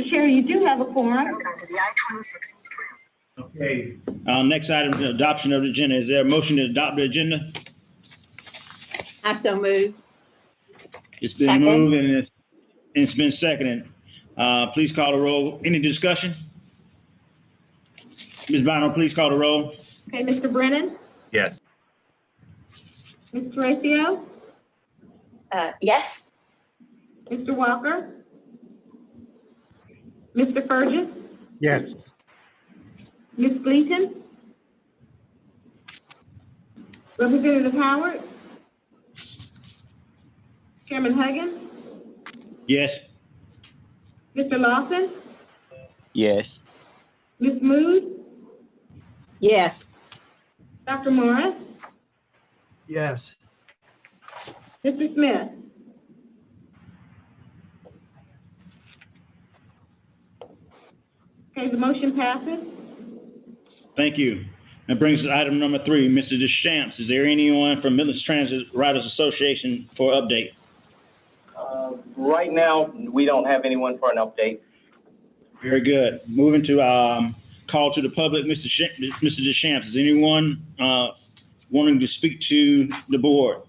Chair, you do have a quorum. Okay. Next item is adoption of the agenda. Is there a motion to adopt the agenda? I so move. It's been Second. moved and it's been seconded. Please call the roll. Any discussion? Ms. Bynum, please call the roll. Okay, Mr. Brennan, Yes. Ms. Teresa, Yes. Mr. Walker, Mr. Fergus, Yes. Ms. Gleason, Representative Howard, Chairman Huggins, Yes. Mr. Lawson, Yes. Ms. Mood, Yes. Dr. Morris, Yes. Mr. Smith. Okay, the motion passes. Thank you. That brings us to item number 3. Mr. Deschamps, is there anyone from Midlands Transit Riders Association for update? Right now, we don't have anyone for an update. Very good. Moving to call to the public, Mr. Deschamps, is anyone wanting to speak to the board?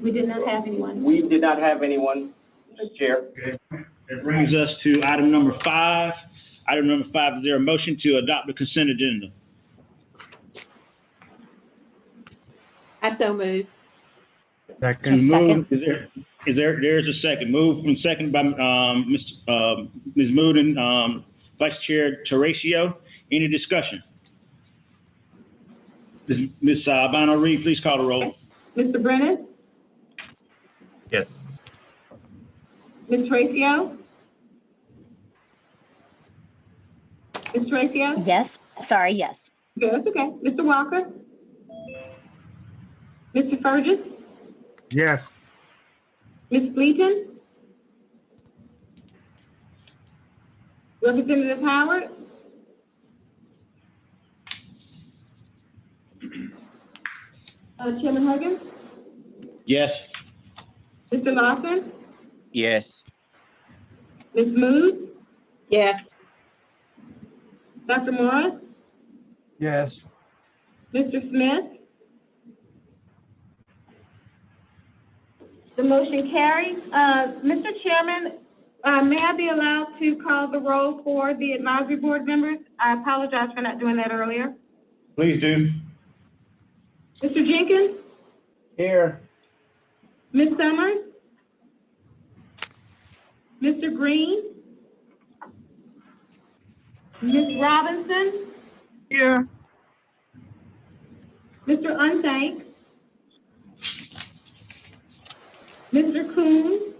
We did not have anyone. We did not have anyone, Mr. Chair. Okay. That brings us to item number 5. Item number 5, is there a motion to adopt the consent agenda? I so move. Ms. Second. Mood, there's a second. Moved and seconded by Ms. Mood and Vice Chair Teresa. Any discussion? Ms. Bono Reed, please call the roll. Mr. Brennan, Yes. Ms. Teresa, Ms. Teresa? Yes. Sorry. Yes. Okay, that's okay. Mr. Walker? Mr. Fergus? Yes. Ms. Gleason? Representative Howard? Chairman Huggins? Yes. Mr. Lawson? Yes. Ms. Mood? Yes. Dr. Morris? Yes. Mr. Smith? The motion carries. Mr. Chairman, may I be allowed to call the roll for the advisory board members? I apologize for not doing that earlier. Please do. Mr. Jenkins? Here. Ms. Summers? Mr. Green? Ms. Robinson? Here. Mr. Unthank? Mr. Coons?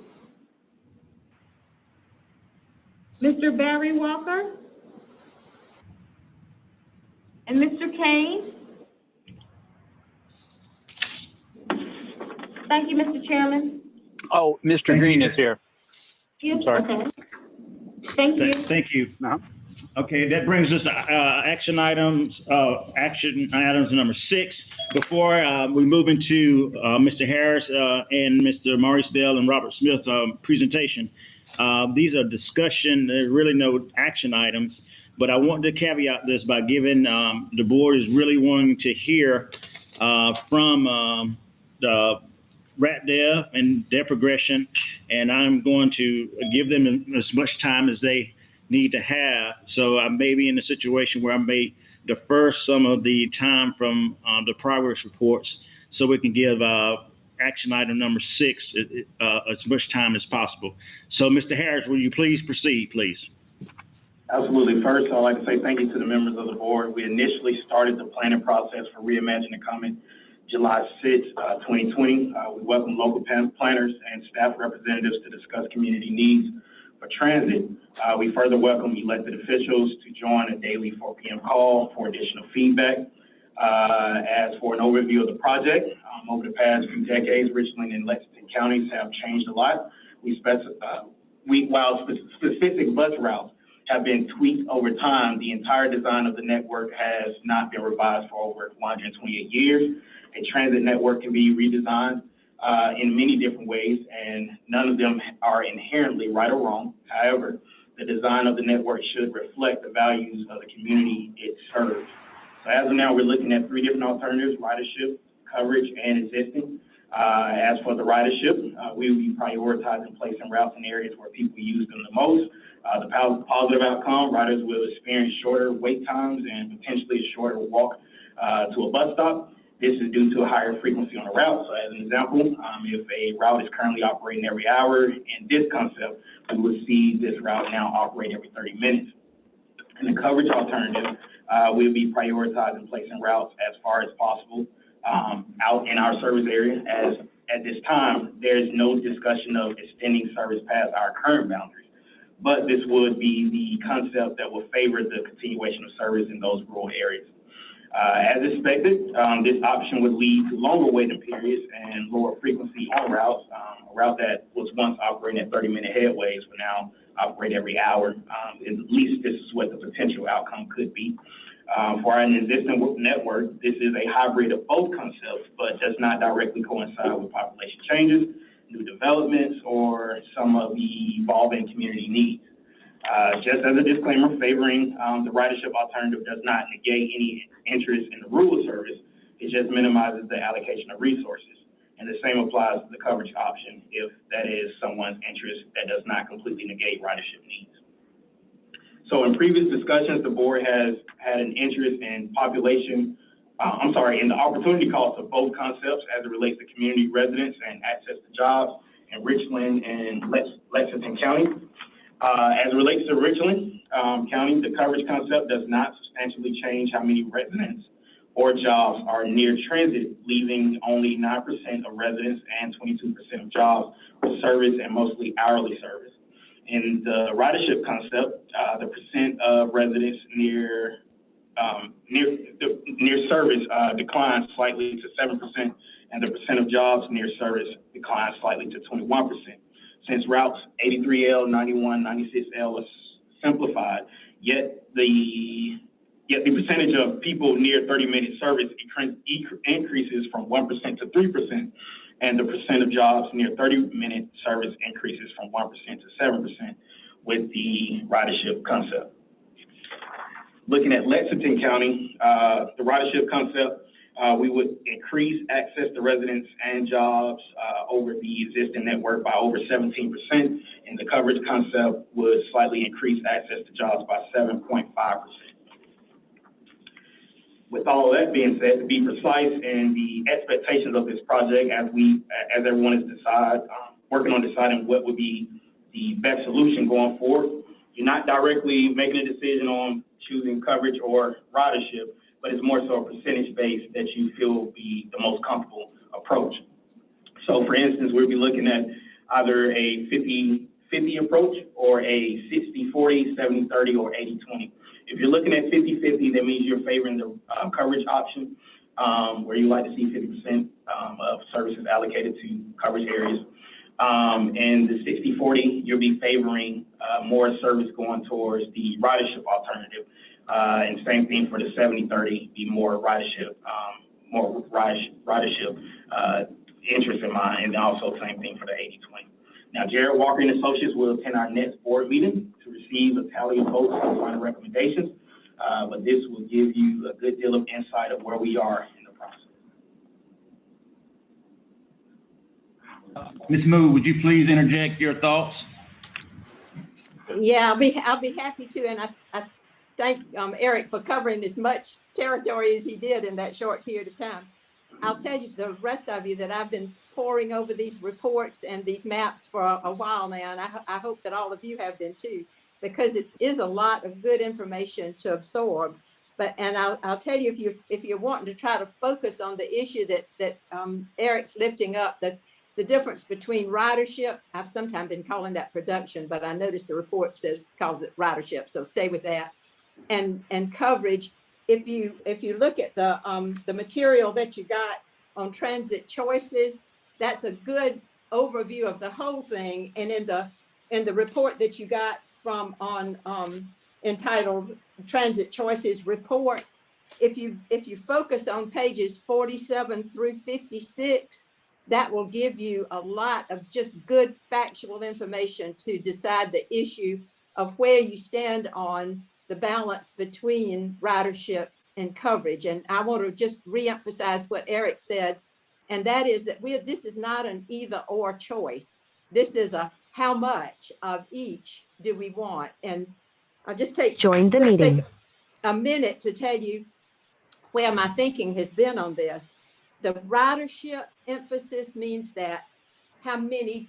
Mr. Barry Walker? And Mr. Kane? Thank you, Mr. Chairman. Oh, Mr. Green is here. Yes, Sorry. okay. Thank you. Thank you. Uh-huh. Okay, that brings us to action items number 6. Before we move into Mr. Harris and Mr. Maurice Dell and Robert Smith presentation, these are discussion. There's really no action items, but I want to caveat this by giving the board is really wanting to hear from the RATDEV and their progression, and I'm going to give them as much time as they need to have. So I may be in a situation where I may defer some of the time from the progress reports so we can give action item number 6 as much time as possible. So Mr. Harris, will you please proceed, please? Absolutely. First, I'd like to say thank you to the members of the board. We initially started the planning process for Reimagining coming July 6, 2020. We welcome local planners and staff representatives to discuss community needs for transit. We further welcome elected officials to join a daily 4 p.m. call for additional feedback. As for an overview of the project, over the past few decades, Richland and Lexington counties have changed a lot. While specific bus routes have been tweaked over time, the entire design of the network has not been revised for over 128 years. A transit network can be redesigned in many different ways, and none of them are inherently right or wrong. However, the design of the network should reflect the values of the community it serves. So as of now, we're looking at 3 different alternatives: ridership, coverage, and existing. As for the ridership, we will be prioritizing placing routes in areas where people use them the most. The positive outcome, riders will experience shorter wait times and potentially a shorter walk to a bus stop. This is due to a higher frequency on a route. So as an example, if a route is currently operating every hour, in this concept, we will see this route now operate every 30 minutes. In the coverage alternative, we'll be prioritizing placing routes as far as possible out in our service area, as at this time, there's no discussion of extending service past our current boundaries. But this would be the concept that will favor the continuation of service in those rural areas. As expected, this option would lead to longer waiting periods and lower frequency on routes. A route that was once operating at 30-minute headways will now operate every hour. At least this is what the potential outcome could be. For an existing network, this is a hybrid of both concepts, but does not directly coincide with population changes, new developments, or some of the evolving community needs. Just as a disclaimer, favoring the ridership alternative does not negate any interest in the rural service. It just minimizes the allocation of resources. And the same applies to the coverage option if that is someone's interest that does not completely negate ridership needs. So in previous discussions, the board has had an interest in in the opportunity cost of both concepts as it relates to community residents and access to jobs in Richland and Lexington County. As it relates to Richland County, the coverage concept does not substantially change how many residents or jobs are near transit, leaving only 9% of residents and 22% of jobs for service and mostly hourly service. In the ridership concept, the percent of residents near service declines slightly to 7%, and the percent of jobs near service declines slightly to 21%. Since routes 83L, 91, 96L are simplified, yet the percentage of people near 30-minute service increases from 1% to 3%, and the percent of jobs near 30-minute service increases from 1% to 7% with the ridership concept. Looking at Lexington County, the ridership concept, we would increase access to residents and jobs over the existing network by over 17%, and the coverage concept would slightly increase access to jobs by 7.5%. With all of that being said, to be precise in the expectations of this project, as everyone is working on deciding what would be the best solution going forward, you're not directly making a decision on choosing coverage or ridership, but it's more so a percentage base that you feel will be the most comfortable approach. So for instance, we'll be looking at either a 50-50 approach or a 60-40, 70-30, or 80-20. If you're looking at 50-50, that means you're favoring the coverage option, where you like to see 50% of services allocated to coverage areas. And the 60-40, you'll be favoring more service going towards the ridership alternative. And same thing for the 70-30, be more ridership interest in mind, and also same thing for the 80-20. Now, Jared Walker and Associates will attend our next board meeting to receive a tally of votes and final recommendations, but this will give you a good deal of insight of where we are in the process. Ms. Moo, would you please interject your thoughts? Yeah, I'll be happy to, and I thank Eric for covering as much territory as he did in that short period of time. I'll tell you, the rest of you, that I've been poring over these reports and these maps for a while now, and I hope that all of you have been too, because it is a lot of good information to absorb. And I'll tell you, if you're wanting to try to focus on the issue that Eric's lifting up, the difference between ridership, I've sometimes been calling that production, but I noticed the report calls it ridership, so stay with that. And coverage, if you look at the material that you got on transit choices, that's a good overview of the whole thing. And in the report that you got from entitled Transit Choices Report, if you focus on pages 47 through 56, that will give you a lot of just good factual information to decide the issue of where you stand on the balance between ridership and coverage. And I want to just reemphasize what Eric said, and that is that this is not an either or choice. This is a how much of each do we want? And I'll just take a minute to tell you where my thinking has been on this. The ridership emphasis means that how many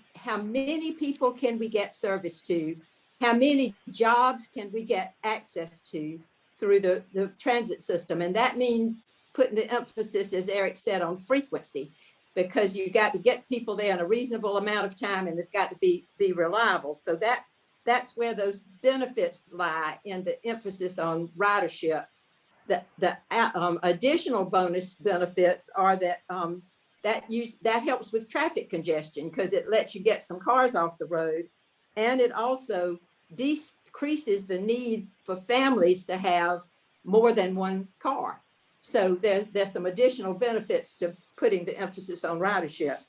people can we get service to? How many jobs can we get access to through the transit system? And that means putting the emphasis, as Eric said, on frequency, because you got to get people there in a reasonable amount of time, and they've got to be reliable. So that's where those benefits lie, in the emphasis on ridership. The additional bonus benefits are that that helps with traffic congestion, because it lets you get some cars off the road, and it also decreases the need for families to have more than one car. So there's some additional benefits to putting the emphasis on ridership.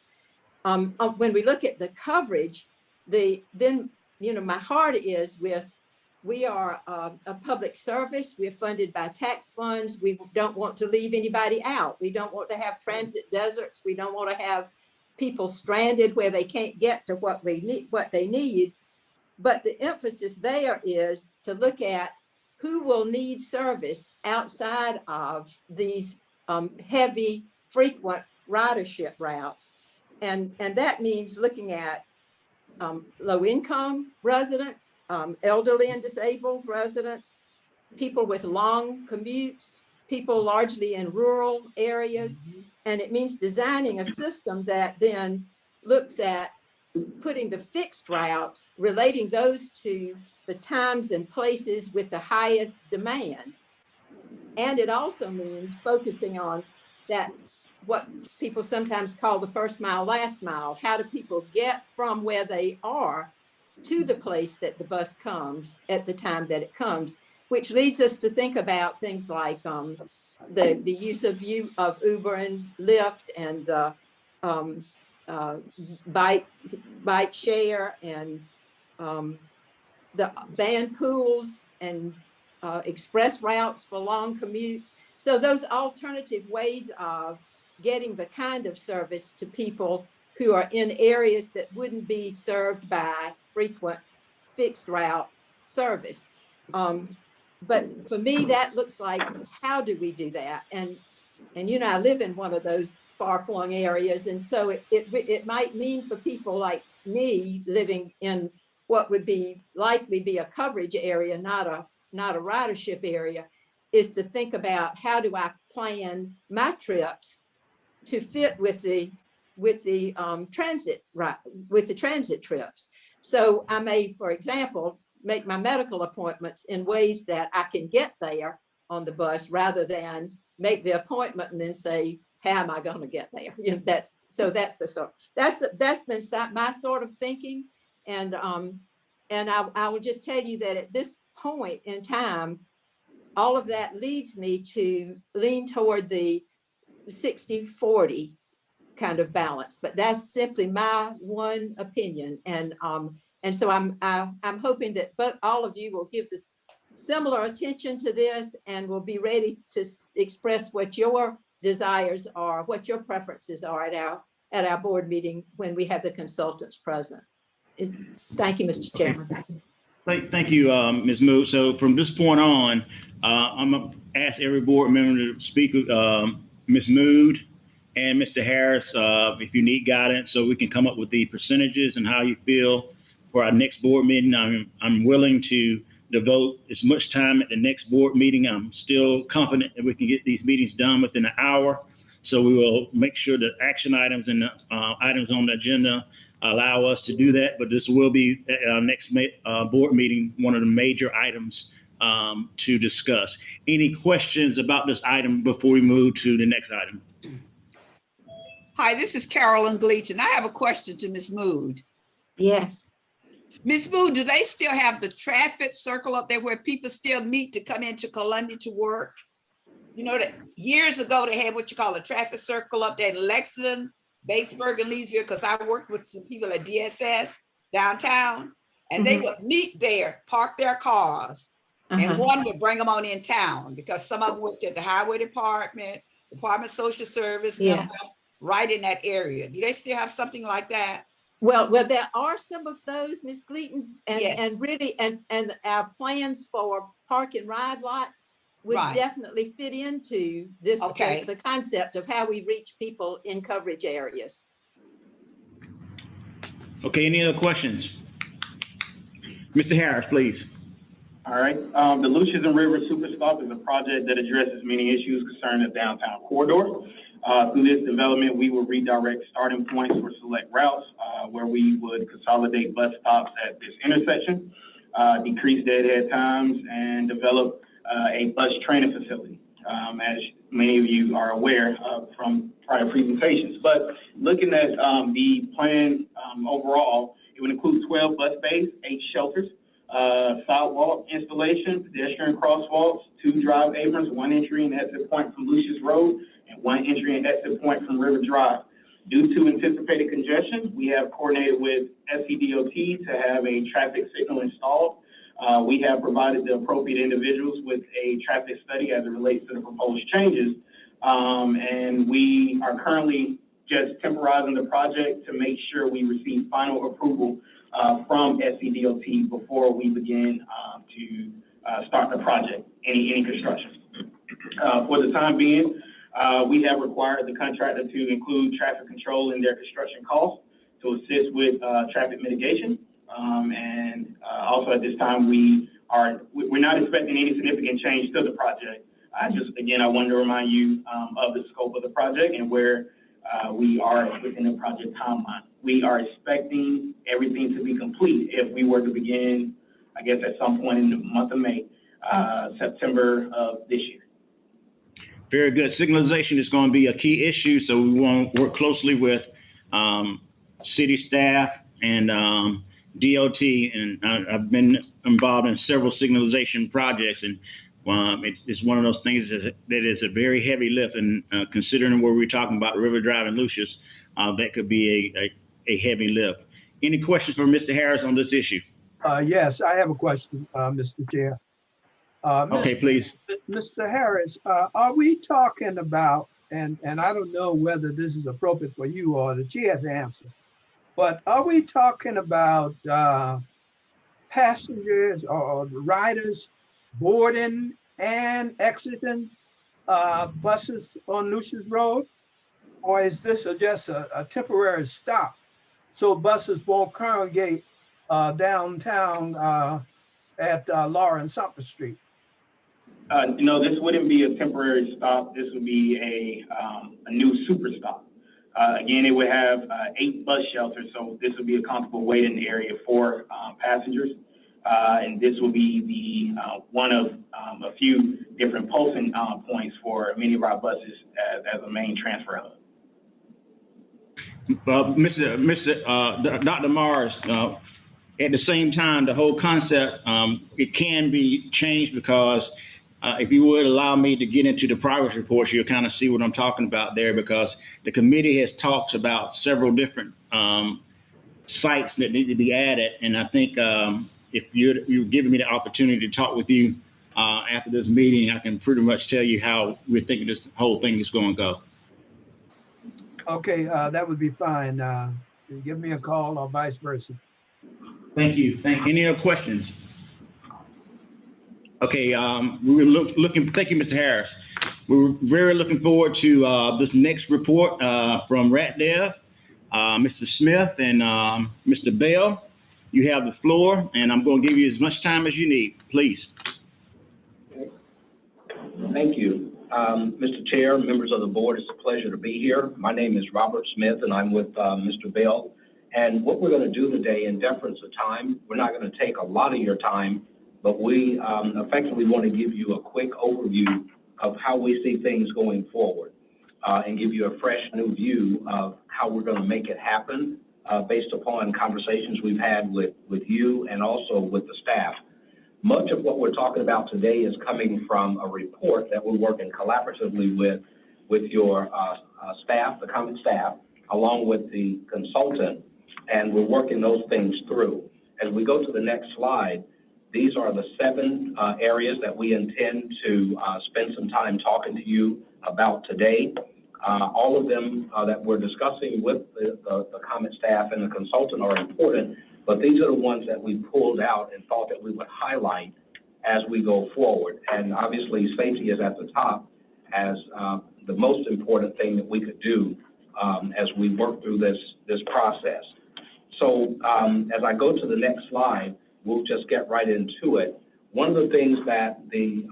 When we look at the coverage, then my heart is with, we are a public service. We're funded by tax funds. We don't want to leave anybody out. We don't want to have transit deserts. We don't want to have people stranded where they can't get to what they need. But the emphasis there is to look at who will need service outside of these heavy, frequent ridership routes. And that means looking at low-income residents, elderly and disabled residents, people with long commutes, people largely in rural areas. And it means designing a system that then looks at putting the fixed routes, relating those to the times and places with the highest demand. And it also means focusing on that, what people sometimes call the first mile, last mile. How do people get from where they are to the place that the bus comes at the time that it comes? Which leads us to think about things like the use of Uber and Lyft, and bike share, and the van pools, and express routes for long commutes. So those alternative ways of getting the kind of service to people who are in areas that wouldn't be served by frequent fixed route service. But for me, that looks like, how do we do that? And I live in one of those far-flung areas, and so it might mean for people like me living in what would likely be a coverage area, not a ridership area, is to think about, how do I plan my trips to fit with the transit trips. So I may, for example, make my medical appointments in ways that I can get there on the bus, rather than make the appointment and then say, how am I going to get there? That's been my sort of thinking. And I will just tell you that at this point in time, all of that leads me to lean toward the 60-40 kind of balance, but that's simply my one opinion. And so I'm hoping that all of you will give this similar attention to this, and will be ready to express what your desires are, what your preferences are at our board meeting when we have the consultants present. Thank you, Mr. Chairman. Thank you, Ms. Mood. So from this point on, I'm going to ask every board member to speak with Ms. Mood and Mr. Harris if you need guidance, so we can come up with the percentages and how you feel for our next board meeting. I'm willing to devote as much time at the next board meeting. I'm still confident that we can get these meetings done within an hour. So we will make sure that action items and items on the agenda allow us to do that. But this will be at our next board meeting, one of the major items to discuss. Any questions about this item before we move to the next item? Hi, this is Carolyn Gleason. I have a question to Ms. Mood. Yes. Ms. Mood, do they still have the traffic circle up there where people still meet to come into Columbia to work? You know that years ago they had what you call a traffic circle up there in Lexington, Batesburg and Leesville, because I worked with some people at DSS downtown, and they would meet there, park their cars, and one would bring them on in town, because some of them worked at the Highway Department, Department of Social Service, mental health, right in that area. Do they still have something like that? Well, there are some of those, Ms. Gleaton, and really, and our plans for park and ride lots would definitely fit into this, the concept of how we reach people in coverage areas. Okay, any other questions? Mr. Harris, please. All right, the Lucius and River Super Stop is a project that addresses many issues concerning the downtown corridor. Through this development, we will redirect starting points for select routes where we would consolidate bus stops at this intersection, decrease deadhead times, and develop a bus training facility, as many of you are aware from prior presentations. But looking at the plan overall, it would include 12 bus bays, 8 shelters, sidewalk installation, pedestrian crosswalks, 2 drive aprons, 1 entry and exit point from Lucius Road, and 1 entry and exit point from River Drive. Due to anticipated congestion, we have coordinated with SCDOT to have a traffic signal installed. We have provided the appropriate individuals with a traffic study as it relates to the proposed changes. And we are currently just temporizing the project to make sure we receive final approval from SCDOT before we begin to start the project, any construction. For the time being, we have required the contractor to include traffic control in their construction costs to assist with traffic mitigation. And also at this time, we're not expecting any significant change to the project. I wanted to remind you of the scope of the project and where we are within the project timeline. We are expecting everything to be complete if we were to begin, I guess, at some point in the month of May, September of this year. Very good. Signalization is going to be a key issue, so we want to work closely with city staff and DOT, and I've been involved in several signalization projects, and it's one of those things that is a very heavy lift, and considering where we're talking about River Drive and Lucius, that could be a heavy lift. Any questions for Mr. Harris on this issue? Yes, I have a question, Mr. Chair. Okay, please. Mr. Harris, are we talking about, and I don't know whether this is appropriate for you or the chair to answer, but are we talking about passengers or riders boarding and exiting buses on Lucius Road? Or is this just a temporary stop so buses won't congregate downtown at Laura and Sumter Street? No, this wouldn't be a temporary stop. This would be a new super stop. Again, it would have 8 bus shelters, so this would be a comfortable waiting area for passengers. And this will be the one of a few different pulsing points for many of our buses as a main transfer hub. Dr. Mars, at the same time, the whole concept, it can be changed because if you would allow me to get into the progress reports, you'll kind of see what I'm talking about there, because the committee has talked about several different sites that need to be added. And I think if you're giving me the opportunity to talk with you after this meeting, I can pretty much tell you how we're thinking this whole thing is going to go. Okay, that would be fine. Give me a call or vice versa. Thank you. Any other questions? Okay, we were looking. Thank you, Mr. Harris. We're very looking forward to this next report from RatDev, Mr. Smith and Mr. Bell. You have the floor, and I'm going to give you as much time as you need, please. Thank you. Mr. Chair, members of the board, it's a pleasure to be here. My name is Robert Smith, and I'm with Mr. Bell. And what we're going to do today, in deference of time, we're not going to take a lot of your time, but we effectively want to give you a quick overview of how we see things going forward and give you a fresh new view of how we're going to make it happen based upon conversations we've had with you and also with the staff. Much of what we're talking about today is coming from a report that we're working collaboratively with your staff, the common staff, along with the consultant, and we're working those things through. As we go to the next slide, these are the 7 areas that we intend to spend some time talking to you about today. All of them that we're discussing with the comment staff and the consultant are important, but these are the ones that we pulled out and thought that we would highlight as we go forward. And obviously, safety is at the top as the most important thing that we could do as we work through this process. So as I go to the next slide, we'll just get right into it. One of the things that the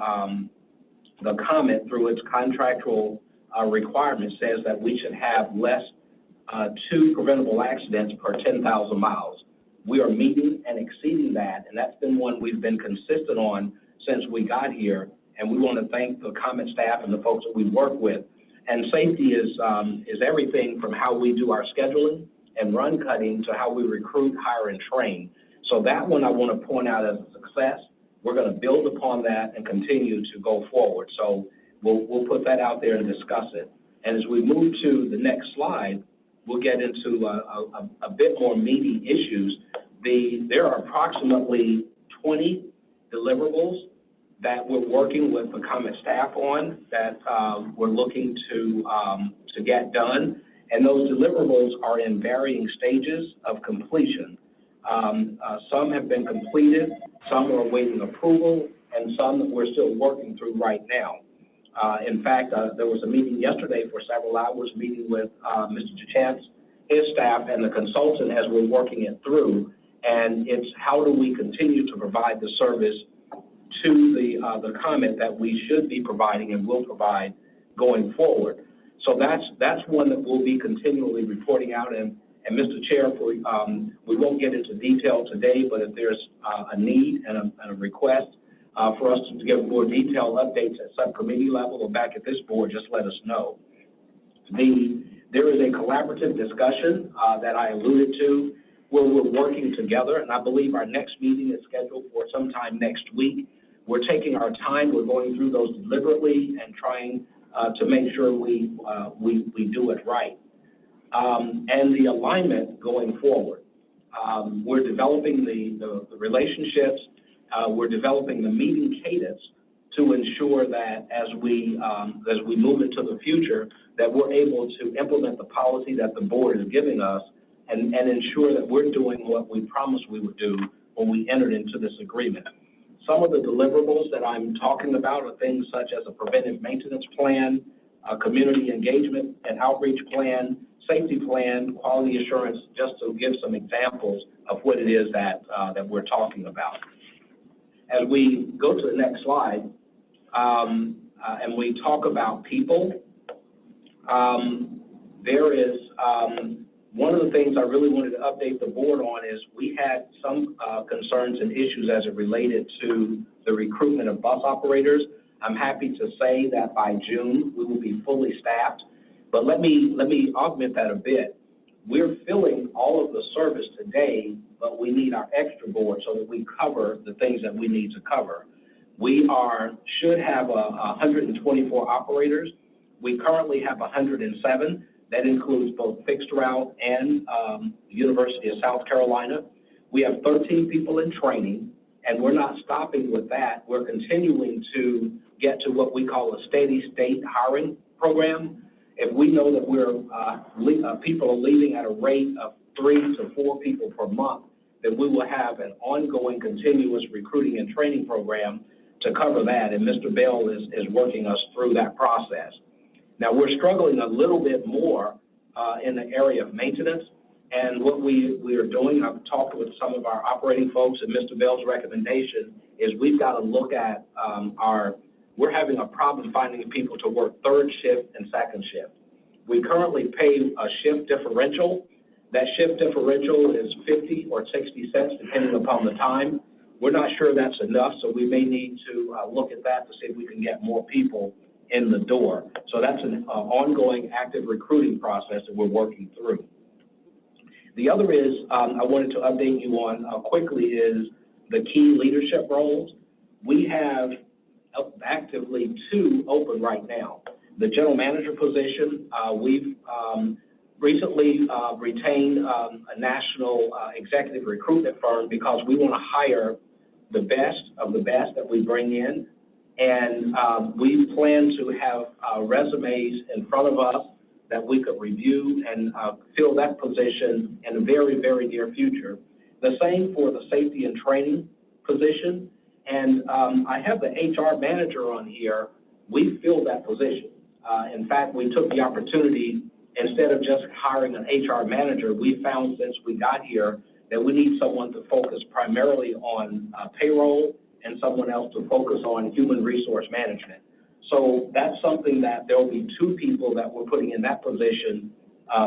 comment through its contractual requirement says that we should have less 2 preventable accidents per 10,000 miles. We are meeting and exceeding that, and that's been one we've been consistent on since we got here. And we want to thank the comment staff and the folks that we work with. And safety is everything from how we do our scheduling and run cutting to how we recruit, hire, and train. So that one I want to point out as a success. We're going to build upon that and continue to go forward. So we'll put that out there and discuss it. And as we move to the next slide, we'll get into a bit more meaty issues. There are approximately 20 deliverables that we're working with the comment staff on that we're looking to get done. And those deliverables are in varying stages of completion. Some have been completed, some are awaiting approval, and some that we're still working through right now. In fact, there was a meeting yesterday for several hours, meeting with Mr. Chance, his staff, and the consultant as we're working it through. And it's how do we continue to provide the service to the comment that we should be providing and will provide going forward. So that's one that we'll be continually reporting out. And Mr. Chair, we won't get into detail today, but if there's a need and a request for us to give more detailed updates at subcommittee level or back at this board, just let us know. There is a collaborative discussion that I alluded to where we're working together, and I believe our next meeting is scheduled for sometime next week. We're taking our time, we're going through those deliberately and trying to make sure we do it right. And the alignment going forward. We're developing the relationships, we're developing the meeting cadence to ensure that as we move into the future, that we're able to implement the policy that the board is giving us and ensure that we're doing what we promised we would do when we entered into this agreement. Some of the deliverables that I'm talking about are things such as a preventive maintenance plan, a community engagement and outreach plan, safety plan, quality assurance, just to give some examples of what it is that we're talking about. As we go to the next slide, and we talk about people, there is one of the things I really wanted to update the board on is we had some concerns and issues as it related to the recruitment of bus operators. I'm happy to say that by June, we will be fully staffed. But let me augment that a bit. We're filling all of the service today, but we need our extra board so that we cover the things that we need to cover. We should have 124 operators. We currently have 107. That includes both fixed route and the University of South Carolina. We have 13 people in training, and we're not stopping with that. We're continuing to get to what we call a steady state hiring program. If we know that people are leaving at a rate of 3 to 4 people per month, then we will have an ongoing continuous recruiting and training program to cover that. And Mr. Bell is working us through that process. Now, we're struggling a little bit more in the area of maintenance. And what we are doing, I've talked with some of our operating folks, and Mr. Bell's recommendation is we've got to look at we're having a problem finding people to work third shift and second shift. We currently pay a shift differential. That shift differential is 50 or 60 cents, depending upon the time. We're not sure that's enough, so we may need to look at that to see if we can get more people in the door. So that's an ongoing active recruiting process that we're working through. The other is, I wanted to update you on quickly is the key leadership roles. We have actively 2 open right now. The general manager position, we've recently retained a national executive recruitment firm because we want to hire the best of the best that we bring in. And we plan to have resumes in front of us that we could review and fill that position in the very, very near future. The same for the safety and training position. And I have the HR manager on here. We filled that position. In fact, we took the opportunity, instead of just hiring an HR manager, we found since we got here that we need someone to focus primarily on payroll and someone else to focus on human resource management. So that's something that there will be 2 people that we're putting in that position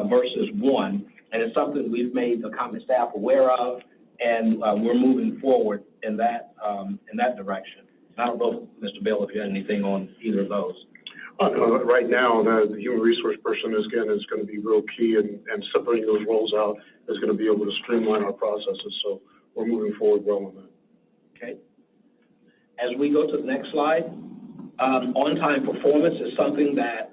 versus 1. And it's something we've made the common staff aware of, and we're moving forward in that direction. And I don't know, Mr. Bell, if you had anything on either of those. Right now, the human resource person is going to be real key, and separating those roles out is going to be able to streamline our processes. So we're moving forward well on that. Okay. As we go to the next slide, on-time performance is something that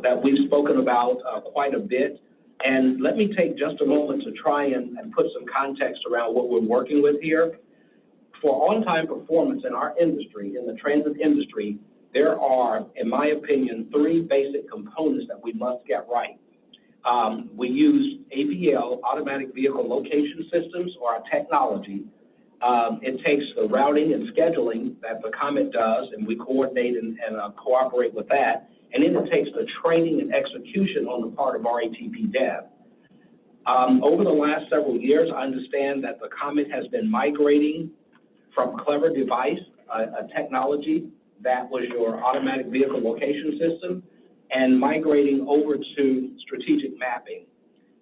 that we've spoken about quite a bit. And let me take just a moment to try and put some context around what we're working with here. For on-time performance in our industry, in the transit industry, there are, in my opinion, 3 basic components that we must get right. We use AVL, Automatic Vehicle Location Systems, or our technology. It takes the routing and scheduling that the COMET does, and we coordinate and cooperate with that. And then it takes the training and execution on the part of our ATP dev. Over the last several years, I understand that the COMET has been migrating from Clever Device, a technology that was your automatic vehicle location system, and migrating over to strategic mapping.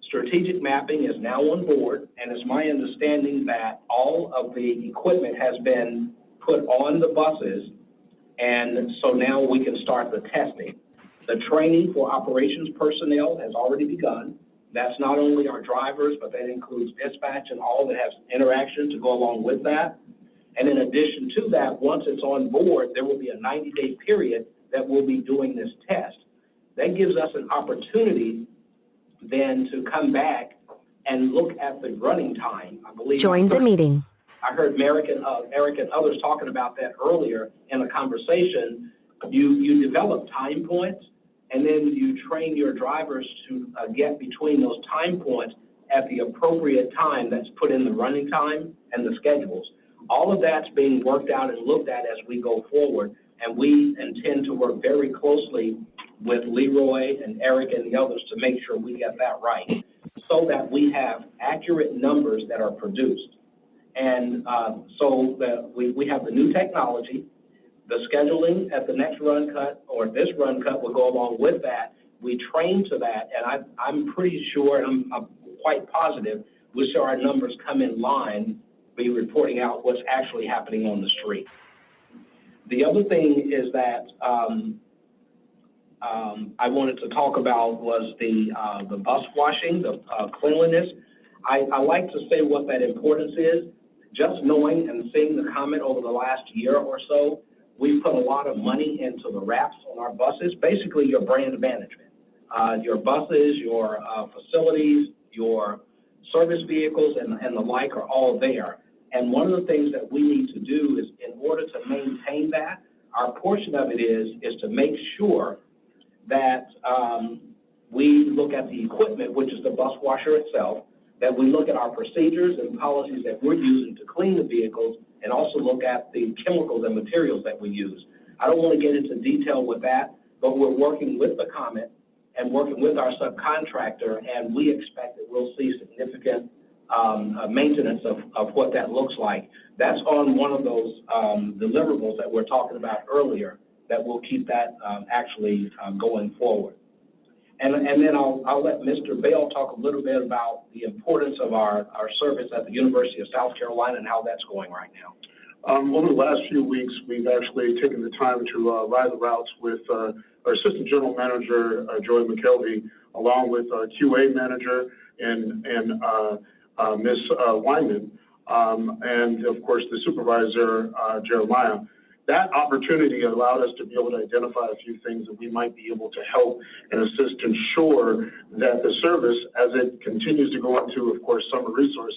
Strategic mapping is now on board, and it's my understanding that all of the equipment has been put on the buses, and so now we can start the testing. The training for operations personnel has already begun. That's not only our drivers, but that includes dispatch and all that has interaction to go along with that. And in addition to that, once it's on board, there will be a 90-day period that we'll be doing this test. That gives us an opportunity then to come back and look at the running time. I believe Join the meeting. I heard Eric and others talking about that earlier in a conversation. You develop time points, and then you train your drivers to get between those time points at the appropriate time that's put in the running time and the schedules. All of that's being worked out and looked at as we go forward, and we intend to work very closely with Leroy and Eric and the others to make sure we get that right so that we have accurate numbers that are produced. And so that we have the new technology, the scheduling at the next run cut or this run cut will go along with that. We train to that, and I'm pretty sure, and I'm quite positive, we'll see our numbers come in line, be reporting out what's actually happening on the street. The other thing is that I wanted to talk about was the bus washing, the cleanliness. I like to say what that importance is. Just knowing and seeing the comment over the last year or so, we put a lot of money into the wraps on our buses, basically your brand management. Your buses, your facilities, your service vehicles, and the like are all there. And one of the things that we need to do is, in order to maintain that, our portion of it is to make sure that we look at the equipment, which is the bus washer itself, that we look at our procedures and policies that we're using to clean the vehicles, and also look at the chemicals and materials that we use. I don't want to get into detail with that, but we're working with the COMET and working with our subcontractor, and we expect that we'll see significant maintenance of what that looks like. That's on one of those deliverables that we're talking about earlier that will keep that actually going forward. And then I'll let Mr. Bell talk a little bit about the importance of our service at the University of South Carolina and how that's going right now. Over the last few weeks, we've actually taken the time to ride the routes with our Assistant General Manager, Joy McKelvey, along with our QA Manager and Ms. Wyman, and of course the Supervisor, Jeremiah. that opportunity allowed us to be able to identify a few things that we might be able to help and assist ensure that the service, as it continues to go into, of course, summer recess,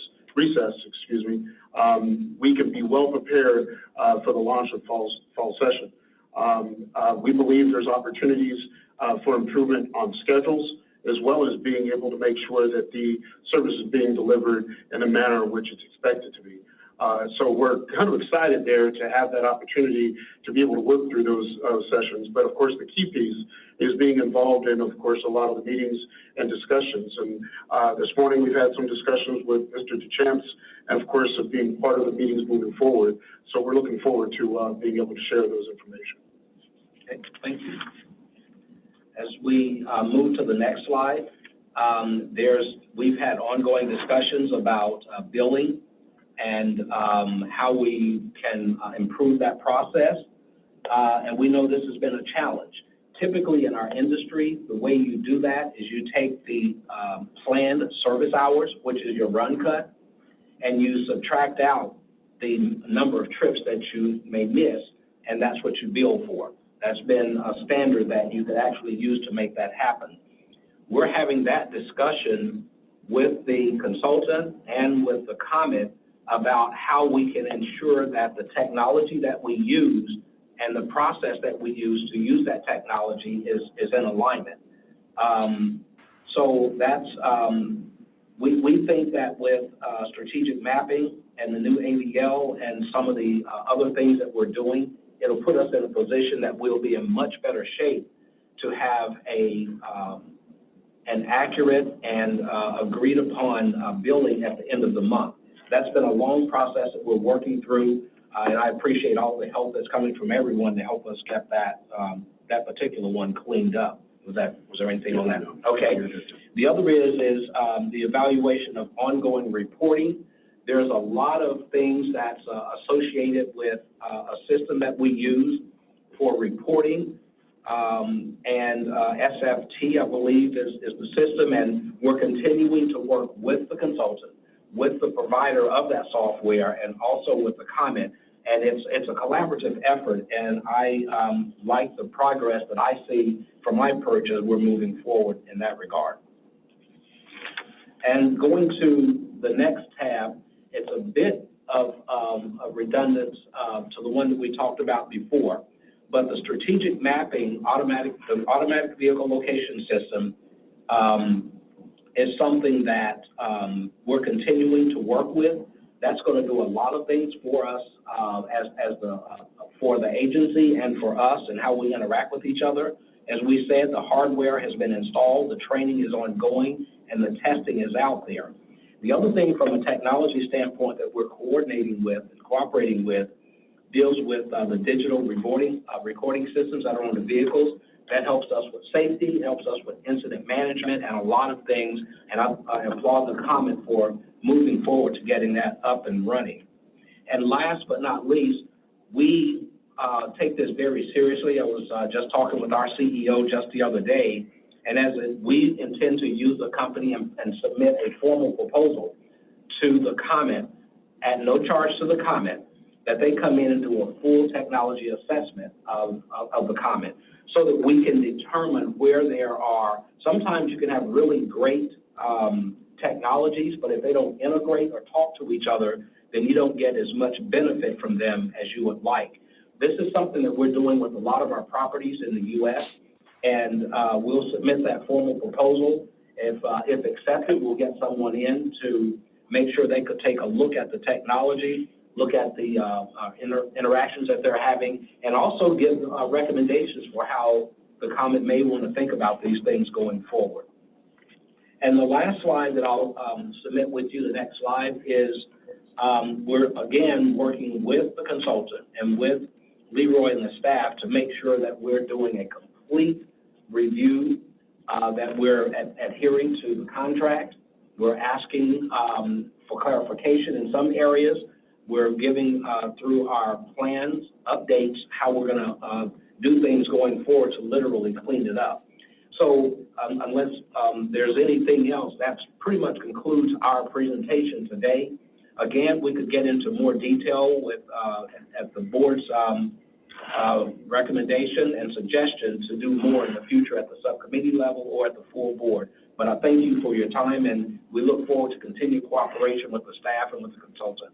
we can be well prepared for the launch of fall session. We believe there's opportunities for improvement on schedules, as well as being able to make sure that the service is being delivered in a manner in which it's expected to be. So we're kind of excited there to have that opportunity to be able to work through those sessions. But of course, the key piece is being involved in, of course, a lot of the meetings and discussions. And this morning we've had some discussions with Mr. DeChamps, and of course, of being part of the meetings moving forward. So we're looking forward to being able to share those information. Okay, thank you. As we move to the next slide, we've had ongoing discussions about billing and how we can improve that process. And we know this has been a challenge. Typically in our industry, the way you do that is you take the planned service hours, which is your run cut, and you subtract out the number of trips that you may miss, and that's what you bill for. That's been a standard that you could actually use to make that happen. We're having that discussion with the consultant and with the comment about how we can ensure that the technology that we use and the process that we use to use that technology is in alignment. So that's, we think that with strategic mapping and the new AVL and some of the other things that we're doing, it'll put us in a position that we'll be in much better shape to have an accurate and agreed upon billing at the end of the month. That's been a long process that we're working through, and I appreciate all the help that's coming from everyone to help us get that particular one cleaned up. Was there anything on that? Okay. The other is the evaluation of ongoing reporting. There's a lot of things that's associated with a system that we use for reporting, and SFT, I believe, is the system, and we're continuing to work with the consultant, with the provider of that software, and also with the comment. And it's a collaborative effort, and I like the progress that I see from my perch as we're moving forward in that regard. And going to the next tab, it's a bit of a redundance to the one that we talked about before, but the strategic mapping, the automatic vehicle location system is something that we're continuing to work with. That's going to do a lot of things for us for the agency and for us and how we interact with each other. As we said, the hardware has been installed, the training is ongoing, and the testing is out there. The other thing from a technology standpoint that we're coordinating with and cooperating with deals with the digital recording systems that are on the vehicles. That helps us with safety, helps us with incident management, and a lot of things. And I applaud the comment for moving forward to getting that up and running. And last but not least, we take this very seriously. I was just talking with our CEO just the other day, and we intend to use the company and submit a formal proposal to the comment at no charge to the comment, that they come in and do a full technology assessment of the comment so that we can determine where there are. Sometimes you can have really great technologies, but if they don't integrate or talk to each other, then you don't get as much benefit from them as you would like. This is something that we're doing with a lot of our properties in the U.S., and we'll submit that formal proposal. If accepted, we'll get someone in to make sure they could take a look at the technology, look at the interactions that they're having, and also give recommendations for how the comment may want to think about these things going forward. And the last slide that I'll submit with you, the next slide, is we're again working with the consultant and with Leroy and the staff to make sure that we're doing a complete review, that we're adhering to the contract. We're asking for clarification in some areas. We're giving through our plans, updates, how we're going to do things going forward to literally clean it up. So unless there's anything else, that pretty much concludes our presentation today. Again, we could get into more detail with at the board's recommendation and suggestion to do more in the future at the subcommittee level or at the full board. But I thank you for your time, and we look forward to continued cooperation with the staff and with the consultant.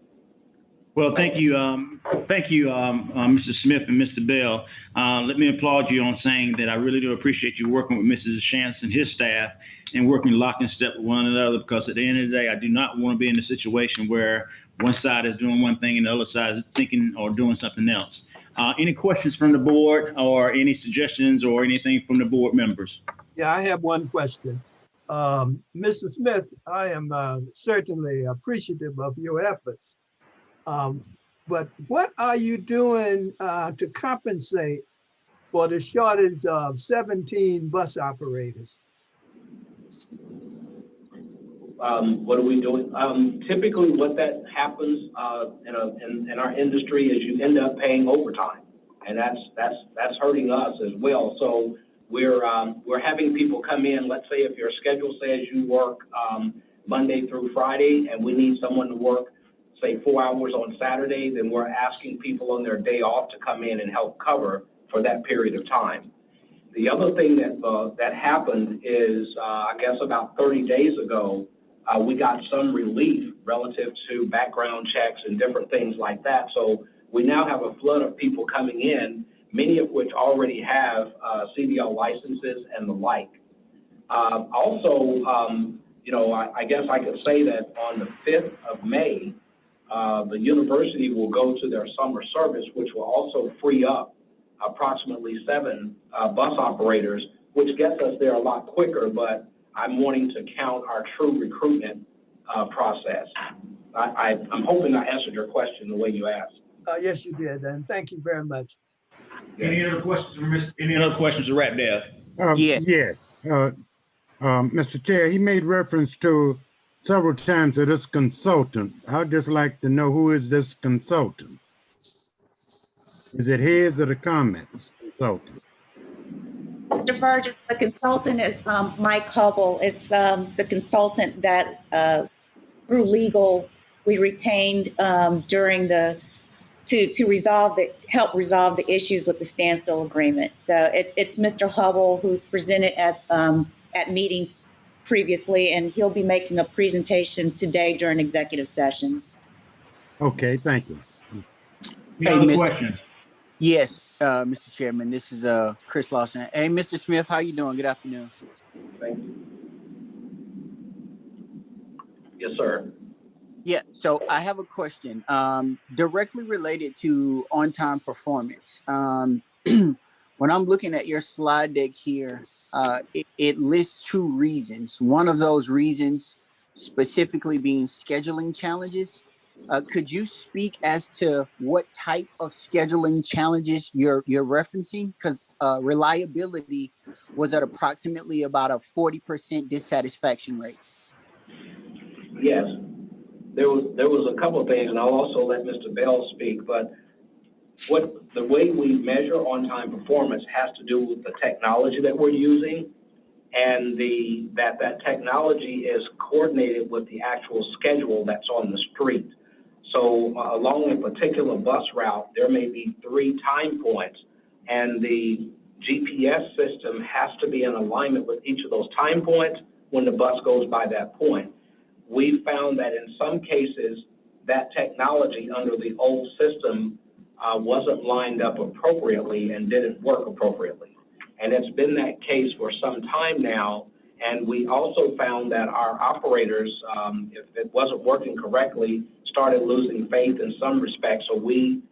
Well, thank you, Mr. Smith and Mr. Bell. Let me applaud you on saying that I really do appreciate you working with Mrs. Chance and his staff and working lock and step with one another, because at the end of the day, I do not want to be in a situation where one side is doing one thing and the other side is thinking or doing something else. Any questions from the board or any suggestions or anything from the board members? Yeah, I have one question. Mr. Smith, I am certainly appreciative of your efforts. But what are you doing to compensate for the shortage of 17 bus operators? What are we doing? Typically what that happens in our industry is you end up paying overtime, and that's hurting us as well. So we're having people come in. Let's say if your schedule says you work Monday through Friday and we need someone to work, say 4 hours on Saturday, then we're asking people on their day off to come in and help cover for that period of time. The other thing that happened is, I guess about 30 days ago, we got some relief relative to background checks and different things like that. So we now have a flood of people coming in, many of which already have CDL licenses and the like. Also, I guess I could say that on the 5th of May, the university will go to their summer service, which will also free up approximately 7 bus operators, which gets us there a lot quicker, but I'm wanting to count our true recruitment process. I'm hoping I answered your question the way you asked. Yes, you did, and thank you very much. Any other questions to wrap there? Yes. Mr. Chair, he made reference to several times to this consultant. I'd just like to know, who is this consultant? Is it his or the comments consultant? Mr. Burgess, the consultant is Mike Hubble. It's the consultant that through legal we retained during to help resolve the issues with the standstill agreement. So it's Mr. Hubble who's presented at meetings previously, and he'll be making a presentation today during executive session. Okay, thank you. Any other questions? Yes, Mr. Chairman, this is Chris Lawson. Hey, Mr. Smith, how you doing? Good afternoon. Thank you. Yes, sir. Yeah, so I have a question directly related to on-time performance. When I'm looking at your slide deck here, it lists 2 reasons. One of those reasons specifically being scheduling challenges. Could you speak as to what type of scheduling challenges you're referencing? Because reliability was at approximately about a 40% dissatisfaction rate. Yes, there was a couple of things, and I'll also let Mr. Bell speak, but the way we measure on-time performance has to do with the technology that we're using, and that technology is coordinated with the actual schedule that's on the street. So along a particular bus route, there may be 3 time points, and the GPS system has to be in alignment with each of those time points when the bus goes by that point. We found that in some cases, that technology under the old system wasn't lined up appropriately and didn't work appropriately. And it's been that case for some time now. And we also found that our operators, if it wasn't working correctly, started losing faith in some respects. So we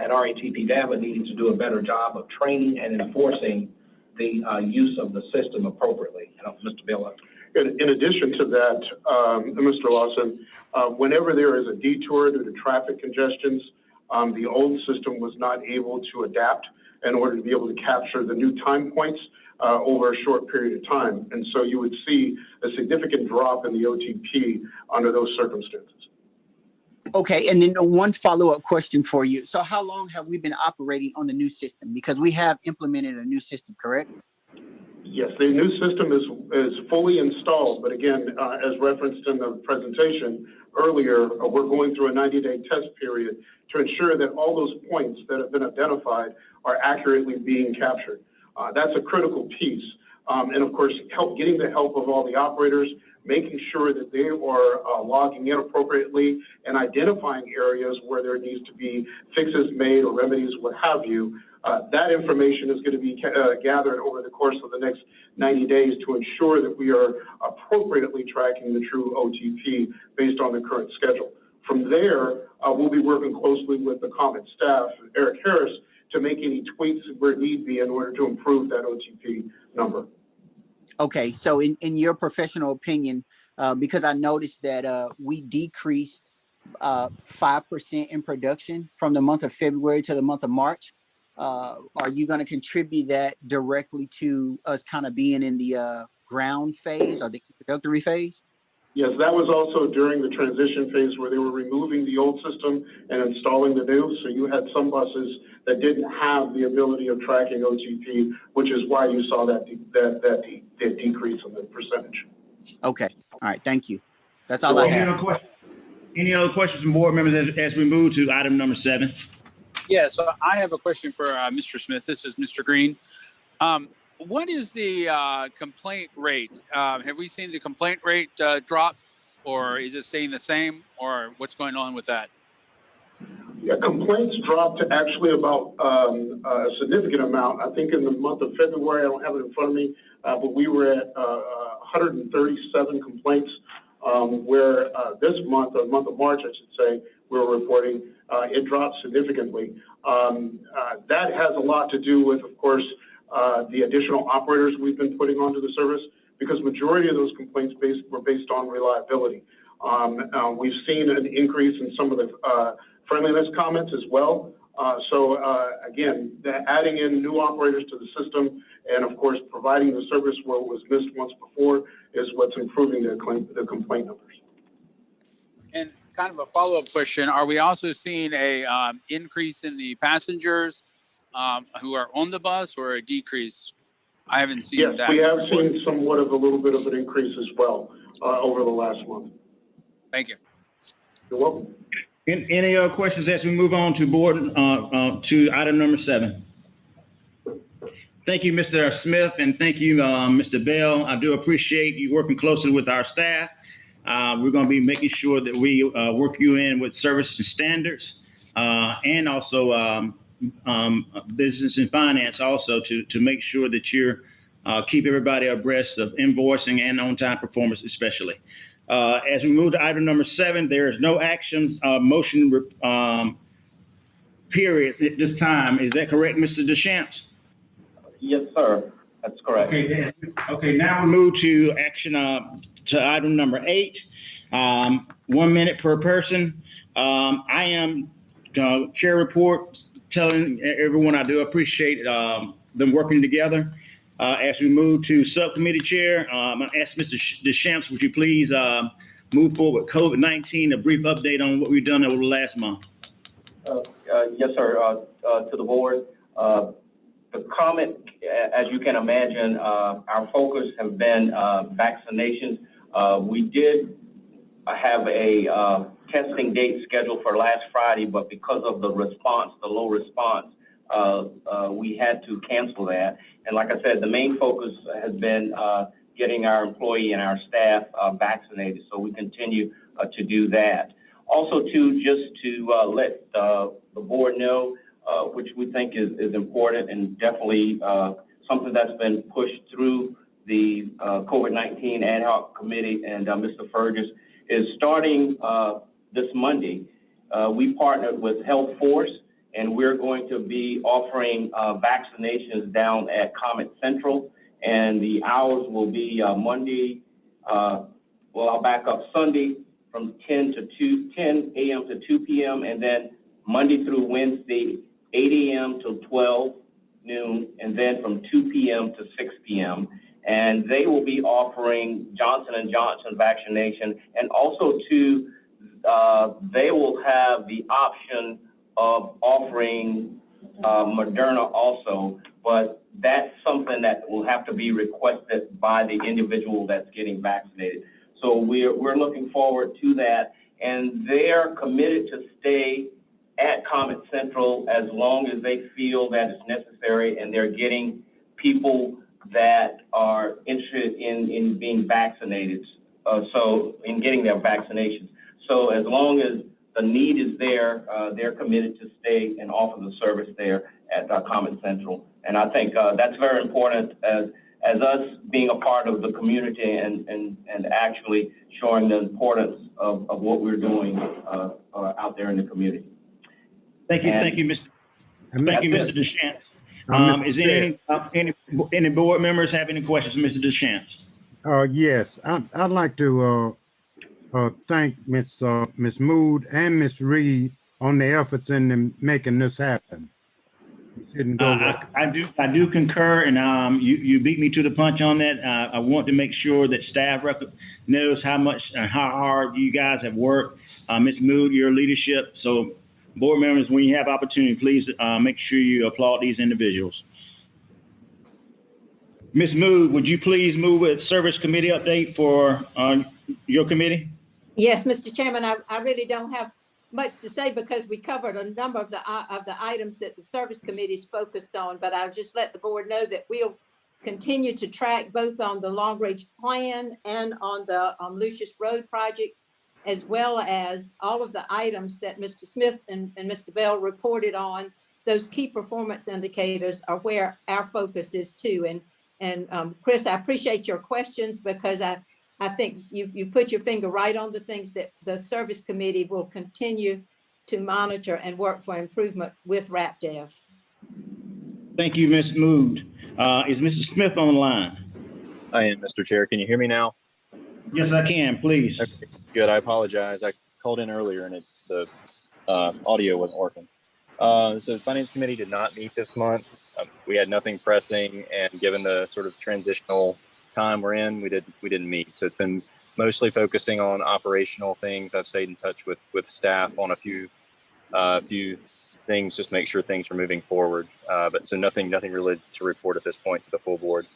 at RATP-DAVA needed to do a better job of training and enforcing the use of the system appropriately. Mr. Bell. In addition to that, Mr. Lawson, whenever there is a detour due to traffic congestions, the old system was not able to adapt in order to be able to capture the new time points over a short period of time. And so you would see a significant drop in the OTP under those circumstances. Okay, and then one follow-up question for you. So how long have we been operating on the new system? Because we have implemented a new system, correct? Yes, the new system is fully installed, but again, as referenced in the presentation earlier, we're going through a 90-day test period to ensure that all those points that have been identified are accurately being captured. That's a critical piece. And of course, getting the help of all the operators, making sure that they are logging in appropriately and identifying areas where there needs to be fixes made or remedies, what have you. That information is going to be gathered over the course of the next 90 days to ensure that we are appropriately tracking the true OTP based on the current schedule. From there, we'll be working closely with the Comet staff, Eric Harris, to make any tweaks where need be in order to improve that OTP number. Okay, so in your professional opinion, because I noticed that we decreased 5% in production from the month of February to the month of March, are you going to contribute that directly to us kind of being in the ground phase or the introductory phase? Yes, that was also during the transition phase where they were removing the old system and installing the new. So you had some buses that didn't have the ability of tracking OTP, which is why you saw that decrease in the percentage. Okay. All right. Thank you. That's all I have. Any other questions from board members as we move to item number 7? Yeah, so I have a question for Mr. Smith. This is Mr. Green. What is the complaint rate? Have we seen the complaint rate drop, or is it staying the same, or what's going on with that? Yeah, complaints dropped to actually about a significant amount. I think in the month of February, I don't have it in front of me, but we were at 137 complaints, where this month, or month of March, I should say, we're reporting it dropped significantly. That has a lot to do with, of course, the additional operators we've been putting onto the service, because majority of those complaints were based on reliability. We've seen an increase in some of the friendliness comments as well. So again, adding in new operators to the system and of course providing the service where it was missed once before is what's improving the complaint numbers. And kind of a follow-up question, are we also seeing a increase in the passengers who are on the bus, or a decrease? I haven't seen that. Yes, we have seen somewhat of a little bit of an increase as well over the last month. Thank you. You're welcome. Any other questions as we move on to board to item number 7? Thank you, Mr. Smith, and thank you, Mr. Bell. I do appreciate you working closely with our staff. We're going to be making sure that we work you in with service and standards, and also business and finance also to make sure that you're keep everybody abreast of invoicing and on-time performance especially. As we move to item number 7, there is no action motion period at this time. Is that correct, Mr. Deschamps? Yes, sir. That's correct. Okay, now we move to action to item number 8. 1 minute per person. I am chair report telling everyone I do appreciate them working together. As we move to subcommittee chair, I'm going to ask Mr. Deschamps, would you please move forward with COVID-19, a brief update on what we've done over the last month. Yes, sir. To the board, the comment, as you can imagine, our focus has been vaccinations. We did have a testing date scheduled for last Friday, but because of the low response, we had to cancel that. And like I said, the main focus has been getting our employee and our staff vaccinated. So we continue to do that. Also, just to let the board know, which we think is important and definitely something that's been pushed through the COVID-19 ad hoc committee and Mr. Fergus, is starting this Monday, we partnered with Health Force, and we're going to be offering vaccinations down at Comet Central, and the hours will be Monday, I'll back up, Sunday from 10 a.m. to 2 p.m., and then Monday through Wednesday, 8 a.m. till 12 noon, and then from 2 p.m. to 6 p.m. And they will be offering Johnson & Johnson vaccination, and also they will have the option of offering Moderna also, but that's something that will have to be requested by the individual that's getting vaccinated. So we're looking forward to that, and they're committed to stay at Comet Central as long as they feel that it's necessary, and they're getting people that are interested in being vaccinated, so in getting their vaccinations. So as long as the need is there, they're committed to stay and offer the service there at Comet Central. And I think that's very important as us being a part of the community and actually showing the importance of what we're doing out there in the community. Thank you, Mr. DeChamps. Is there any board members have any questions for Mr. DeChamps? Yes, I'd like to thank Ms. Mood and Ms. Reed on the efforts in making this happen. I do concur, and you beat me to the punch on that. I want to make sure that staff knows how hard you guys have worked. Ms. Mood, your leadership. So board members, when you have opportunity, please make sure you applaud these individuals. Ms. Mood, would you please move with service committee update for your committee? Yes, Mr. Chairman, I really don't have much to say because we covered a number of the items that the service committee is focused on, but I'll just let the board know that we'll continue to track both on the long range plan and on the Lucius Road project, as well as all of the items that Mr. Smith and Mr. Bell reported on. Those key performance indicators are where our focus is too. And Chris, I appreciate your questions because I think you put your finger right on the things that the service committee will continue to monitor and work for improvement with RAPDEV. Thank you, Ms. Mood. Is Mr. Smith on the line? I am, Mr. Chair. Can you hear me now? Yes, I can, please. Okay, good. I apologize. I called in earlier and the audio wasn't working. So the Finance Committee did not meet this month. We had nothing pressing, and given the sort of transitional time we're in, we didn't meet. So it's been mostly focusing on operational things. I've stayed in touch with staff on a few things, just to make sure things are moving forward. But so nothing really to report at this point to the full board.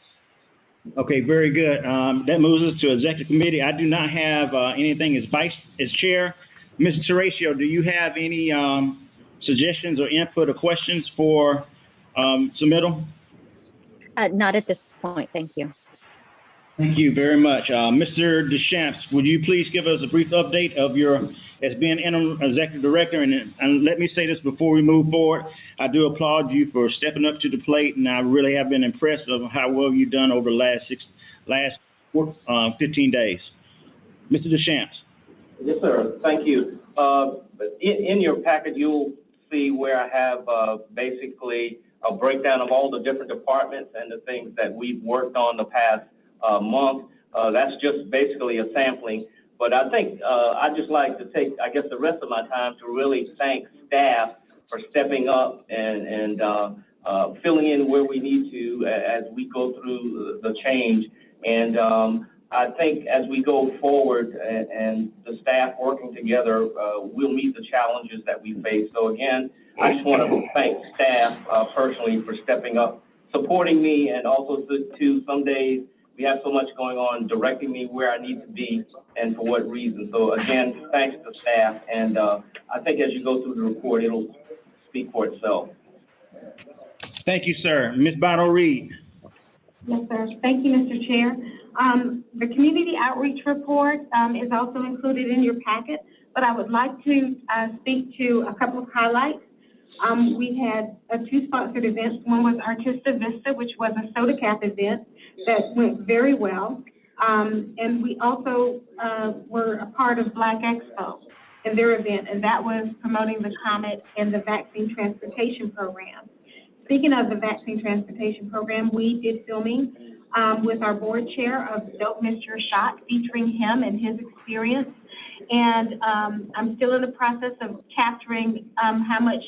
Okay, very good. That moves us to executive committee. I do not have anything as chair. Mr. Horatio, do you have any suggestions or input or questions for submittal? Not at this point, thank you. Thank you very much. Mr. DeChamps, would you please give us a brief update of your, as being interim executive director? And let me say this before we move forward. I do applaud you for stepping up to the plate, and I really have been impressed of how well you've done over the last 15 days. Mr. DeChamps. Yes, sir. Thank you. In your packet, you'll see where I have basically a breakdown of all the different departments and the things that we've worked on the past month. That's just basically a sampling. But I think I'd just like to take, I guess, the rest of my time to really thank staff for stepping up and filling in where we need to as we go through the change. And I think as we go forward and the staff working together, we'll meet the challenges that we face. So again, I just want to thank staff personally for stepping up, supporting me, and also to some days we have so much going on, directing me where I need to be and for what reason. So again, thanks to staff. And I think as you go through the report, it'll speak for itself. Thank you, sir. Ms. Bottle Reed. Yes, sir. Thank you, Mr. Chair. The community outreach report is also included in your packet, but I would like to speak to a couple of highlights. We had two sponsored events. One was Artista Vista, which was a soda cap event that went very well. And we also were a part of Black Expo and their event, and that was promoting the Comet and the vaccine transportation program. Speaking of the vaccine transportation program, we did filming with our board chair of Don't Miss Your Shot, featuring him and his experience. And I'm still in the process of capturing how much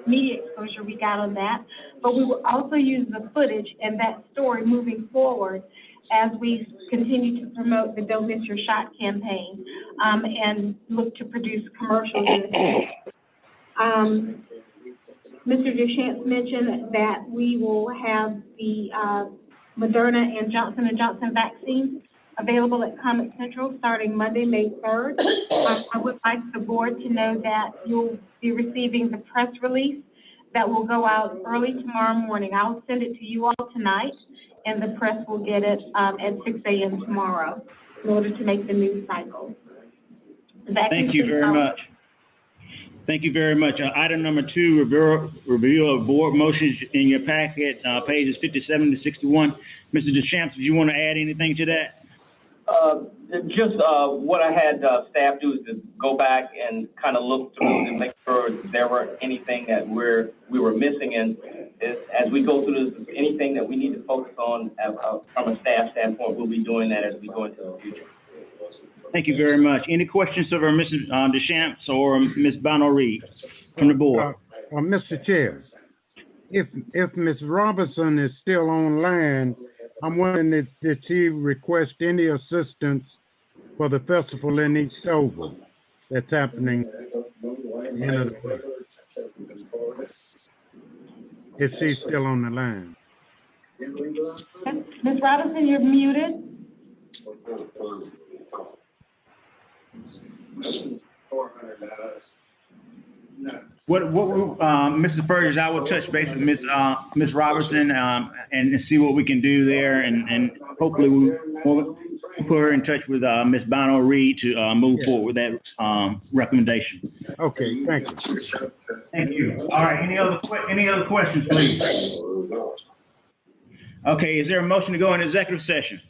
media exposure we got on that. But we will also use the footage and that story moving forward as we continue to promote the Don't Miss Your Shot campaign and look to produce commercials in the future. Mr. Duchamp mentioned that we will have the Moderna and Johnson & Johnson vaccines available at Comet Central starting Monday, May 3rd. I would like the board to know that you'll be receiving the press release that will go out early tomorrow morning. I'll send it to you all tonight, and the press will get it at 6 a.m. tomorrow in order to make the news cycle. Thank you very much. Thank you very much. Item number 2, review of board motions in your packet, pages 57 to 61. Mr. Deschamps, do you want to add anything to that? Just what I had staff do is to go back and kind of look through and make sure there weren't anything that we were missing. And as we go through this, anything that we need to focus on from a staff standpoint, we'll be doing that as we go into the future. Thank you very much. Any questions of Mrs. Deschamps or Ms. Bono-Reed from the board? Mr. Chair, if Ms. Robinson is still online, I'm wondering did she request any assistance for the festival in Eastover that's happening at the end of the week? If she's still on the line. Ms. Robinson, you're muted. Mr. Burgess, I will touch base with Ms. Robertson and see what we can do there, and hopefully we'll put her in touch with Ms. Bono-Reed to move forward with that recommendation. Okay, thank you. Thank you. All right, any other questions, please? Okay, is there a motion to go into executive session?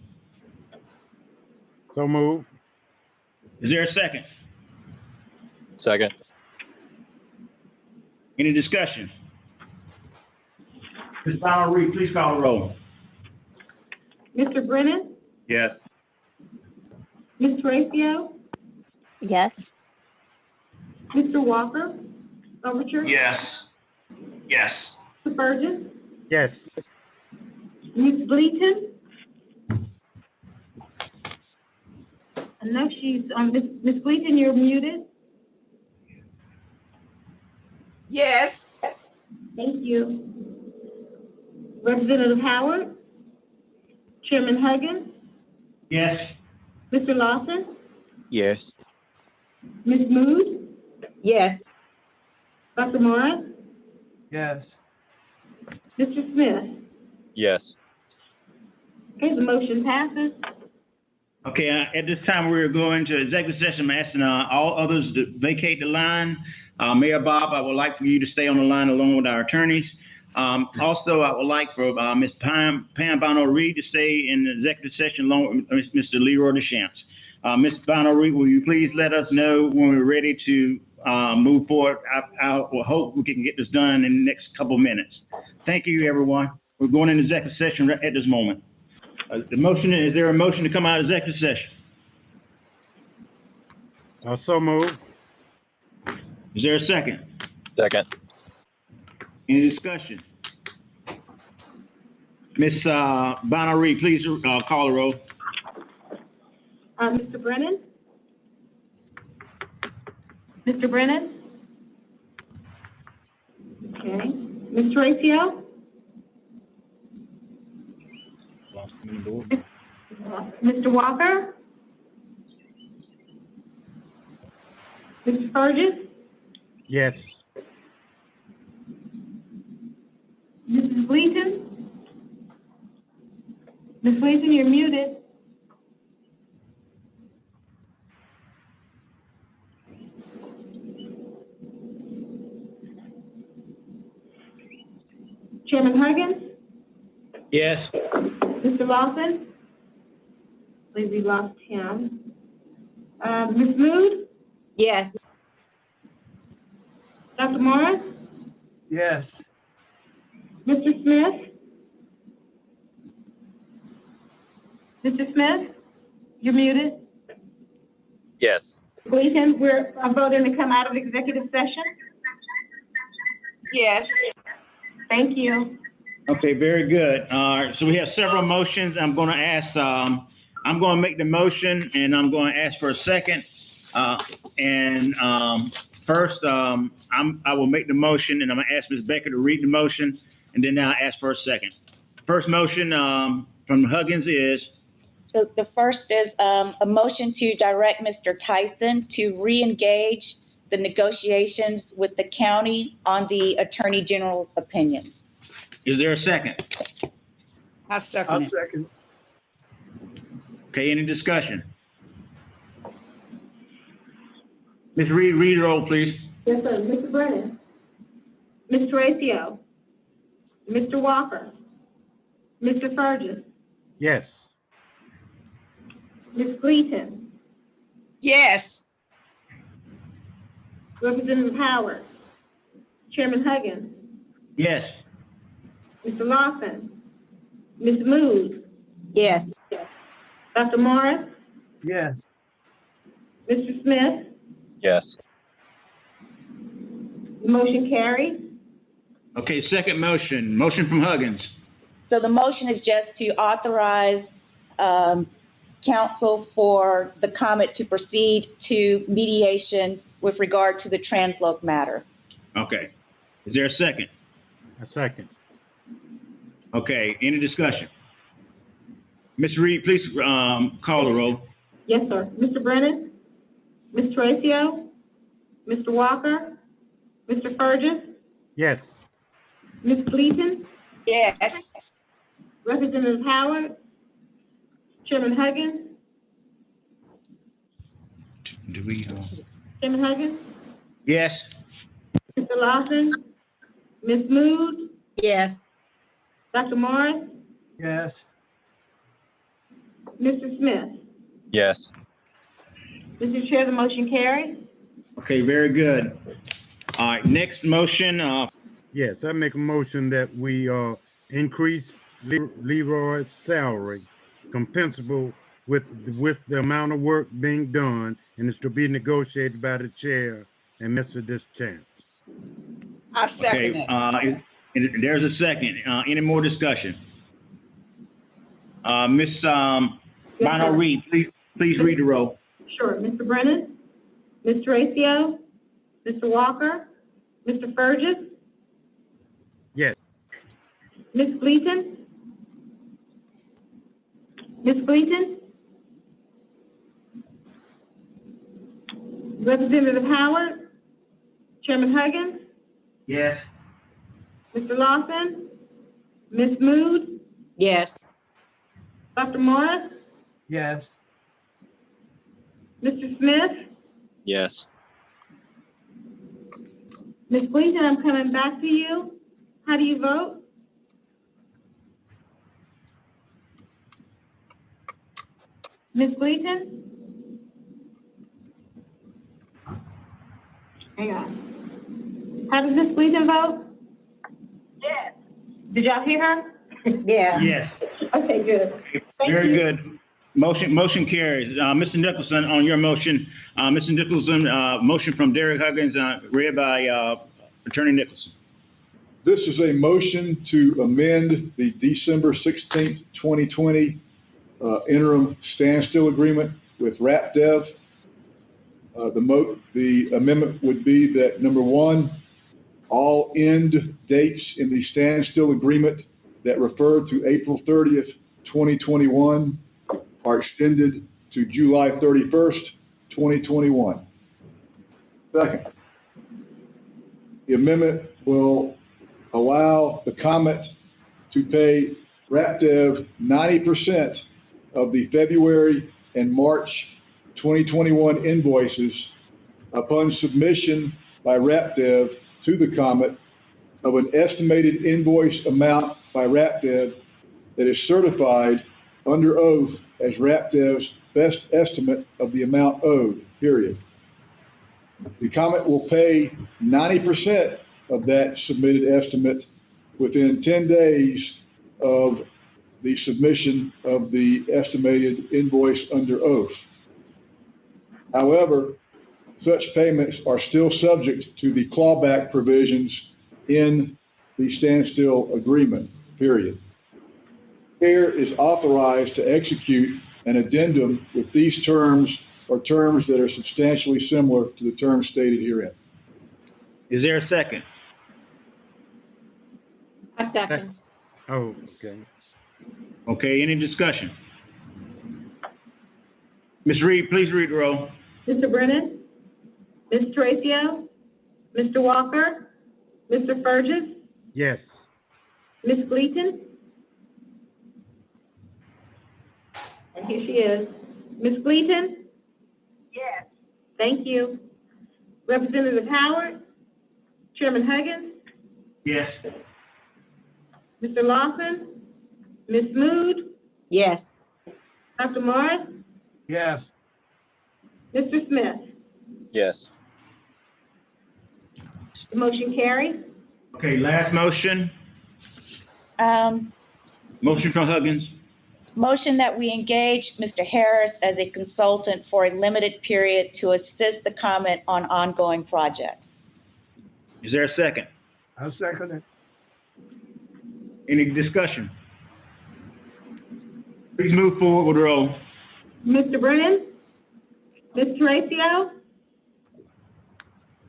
So move. Is there a second? Second. Any discussion? Ms. Bono-Reed, please call the roll. Mr. Brennan? Yes. Ms. Terapio? Yes. Mr. Walker? Overture? Yes. Yes. Mr. Burgess? Yes. Ms. Bleaton? I know she's on. Ms. Bleaton, you're muted. Yes. Thank you. Representative Howard? Chairman Huggins? Yes. Mr. Lawson? Yes. Ms. Mood? Yes. Dr. Morris? Yes. Mr. Smith? Yes. Okay, the motion passes. Okay, at this time, we're going to executive session. I'm asking all others to vacate the line. Mayor Bob, I would like for you to stay on the line along with our attorneys. Also, I would like for Ms. Pam Bono-Reed to stay in the executive session along with Mr. Leroy Deschamps. Ms. Bono-Reed, will you please let us know when we're ready to move forward? I hope we can get this done in the next couple of minutes. Thank you, everyone. We're going into executive session at this moment. Is there a motion to come out of executive session? So move. Is there a second? Second. Any discussion? Ms. Bono-Reed, please call the roll. Mr. Brennan? Mr. Brennan? Okay. Ms. Terapio? Mr. Walker? Mr. Burgess? Yes. Mrs. Bleaton? Ms. Bleaton, you're muted. Chairman Huggins? Yes. Mr. Lawson? I believe we lost him. Ms. Mood? Yes. Dr. Morris? Yes. Mr. Smith? Mr. Smith? You're muted. Yes. Gleason, we're voting to come out of executive session. Yes. Thank you. Okay, very good. So we have several motions. I'm going to ask, I'm going to make the motion and I'm going to ask for a second. First, I will make the motion, and I'm gonna ask Ms. Becker to read the motion, and then I'll ask for a second. First motion from Huggins is? So the first is a motion to direct Mr. Tyson to re-engage the negotiations with the county on the Attorney General's opinion. Is there a second? I second it. second. Okay, any discussion? Ms. Reed, read the roll, please. Yes, sir. Mr. Brennan? Ms. Teresa? Mr. Walker? Mr. Fergus? Yes. Ms. Gleason? Yes. Representative Howard? Chairman Huggins? Yes. Mr. Lawson? Ms. Mood? Yes. Dr. Morris? Yes. Mr. Smith? Yes. The motion carries. Okay, second motion from Huggins. So the motion is just to authorize counsel for the Comet to proceed to mediation with regard to the transloc matter. Okay, is there a second? A second. Okay, any discussion? Ms. Reed, please call the roll. Yes, sir. Mr. Brennan? Ms. Teresa? Mr. Walker? Mr. Fergus? Yes. Ms. Gleason? Yes. Representative Howard? Chairman Huggins? Do we? Chairman Huggins? Yes. Mr. Lawson? Ms. Mood? Yes. Dr. Morris? Yes. Mr. Smith? Yes. Mr. Chair, the motion carries. Okay, very good. All right, next motion. Yes, I make a motion that we increase Leroy's salary compensable with the amount of work being done, and it's to be negotiated by the chair and Mr. Deschamps. I second Okay, it. and there's a second. Any more discussion? Ms. Yes, Bonner sir. Reed, please read the roll. Sure. Mr. Brennan? Ms. Teresa? Mr. Walker? Mr. Fergus? Yes. Ms. Gleason? Ms. Gleason? Representative Howard? Chairman Huggins? Yes. Mr. Lawson? Ms. Mood? Yes. Dr. Morris? Yes. Mr. Smith? Yes. Ms. Gleason, I'm coming back to you. How do you vote? Ms. Gleason? Hang on. How does Ms. Gleason vote? Yes. Did y'all hear her? Yes. Yes. Okay, good. Thank Very you. good. Motion carries. Mr. Nicholson, on your motion, Mr. Nicholson, motion from Derek Huggins, read by Attorney Nicholson. This is a motion to amend the December 16th, 2020 interim standstill agreement with RapDev. The amendment would be that, number one, all end dates in the standstill agreement that refer to April 30th, 2021 are extended to July 31st, 2021. Second, the amendment will allow the Comet to pay RapDev 90% of the February and March 2021 invoices upon submission by RapDev to the Comet of an estimated invoice amount by RapDev that is certified under oath as RapDev's best estimate of the amount owed, period. The Comet will pay 90% of that submitted estimate within 10 days of the submission of the estimated invoice under oath. However, such payments are still subject to the clawback provisions in the standstill agreement, period. Chair is authorized to execute an addendum with these terms or terms that are substantially similar to the terms stated herein. Is there a second? I second. Oh, okay. Okay, any discussion? Ms. Reed, please read the roll. Mr. Brennan, Ms. Tracio, Mr. Walker, Mr. Burgess, Yes. Ms. Gleason. And here she is. Ms. Gleason? Yes. Thank you. Representative Howard? Chairman Huggins? Yes. Mr. Lawson? Ms. Mood? Yes. Dr. Morris? Yes. Mr. Smith? Yes. The motion carries. Okay, last motion. Um, Motion from Huggins. Motion that we engage Mr. Harris as a consultant for a limited period to assist the comment on ongoing projects. Is there a second? I second it. Any discussion? Please move forward with the roll. Mr. Brennan? Ms. Tracio?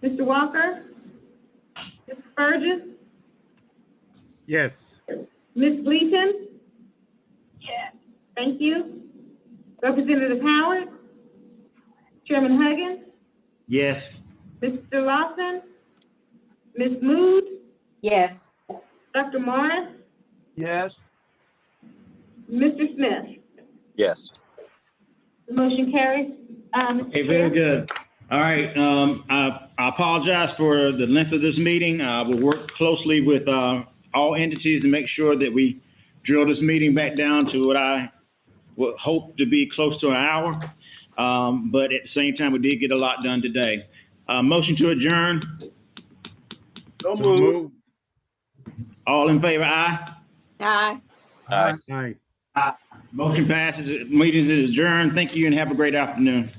Mr. Walker? Mr. Burgess? Yes. Ms. Gleason? Yes. Thank you. Representative Howard? Chairman Huggins? Yes. Mr. Lawson? Ms. Mood? Yes. Dr. Morris? Yes. Mr. Smith? Yes. The motion carries. Mr. Okay, very good. All right, I apologize for the length of this meeting. We'll work closely with all entities to make sure that we drill this meeting back down to what I would hope to be close to an hour. But at the same time, we did get a lot done today. Motion to adjourn. So moved. All in favor, aye? Aye. Aye. Aye. Motion passes. Meeting is adjourned. Thank you and have a great afternoon.